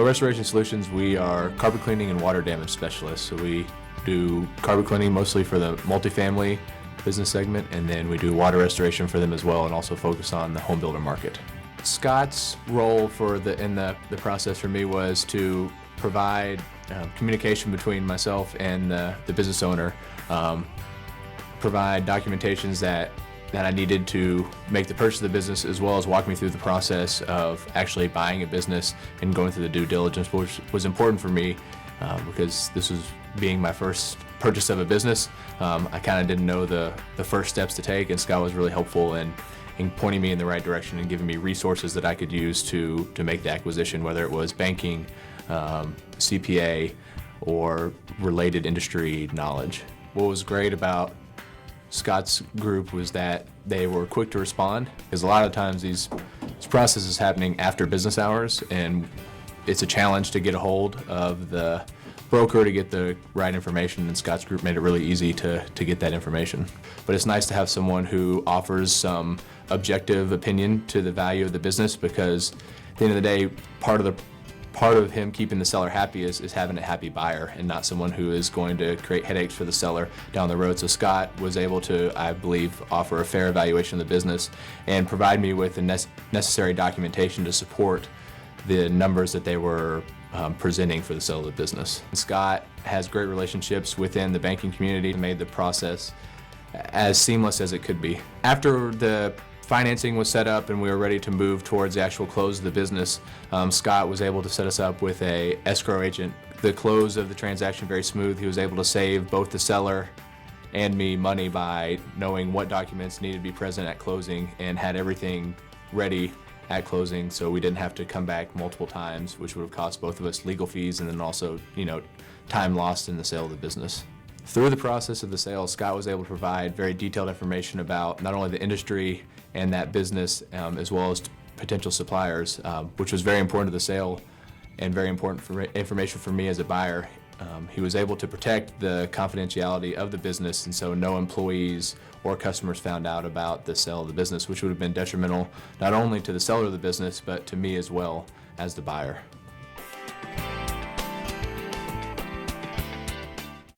Restoration Solutions, we are carpet cleaning and water damage specialists. So we do carpet cleaning mostly for the multifamily business segment, and then we do water restoration for them as well, and also focus on the home builder market. Scott's role in the process for me was to provide communication between myself and the business owner, provide documentations that I needed to make the purchase of the business, as well as walk me through the process of actually buying a business and going through the due diligence, which was important for me because this was being my first purchase of a business. I kind of didn't know the first steps to take, and Scott was really helpful in pointing me in the right direction and giving me resources that I could use to make the acquisition, whether it was banking, CPA, or related industry knowledge. What was great about Scott's group was that they were quick to respond, because a lot of times these processes happening after business hours, and it's a challenge to get a hold of the broker to get the right information, and Scott's group made it really easy to get that information. But it's nice to have someone who offers some objective opinion to the value of the business, because at the end of the day, part of him keeping the seller happy is having a happy buyer, and not someone who is going to create headaches for the seller down the road. So Scott was able to, I believe, offer a fair evaluation of the business and provide me with the necessary documentation to support the numbers that they were presenting for the sale of the business. Scott has great relationships within the banking community and made the process as seamless as it could be. After the financing was set up and we were ready to move towards the actual close of the business, Scott was able to set us up with a escrow agent. The close of the transaction very smooth. He was able to save both the seller and me money by knowing what documents needed to be present at closing, and had everything ready at closing, so we didn't have to come back multiple times, which would have cost both of us legal fees and then also, time lost in the sale of the business. Through the process of the sale, Scott was able to provide very detailed information about not only the industry and that business, as well as potential suppliers, which was very important to the sale and very important information for me as a buyer. He was able to protect the confidentiality of the business, and so no employees or customers found out about the sale of the business, which would have been detrimental not only to the seller of the business, but to me as well as the buyer.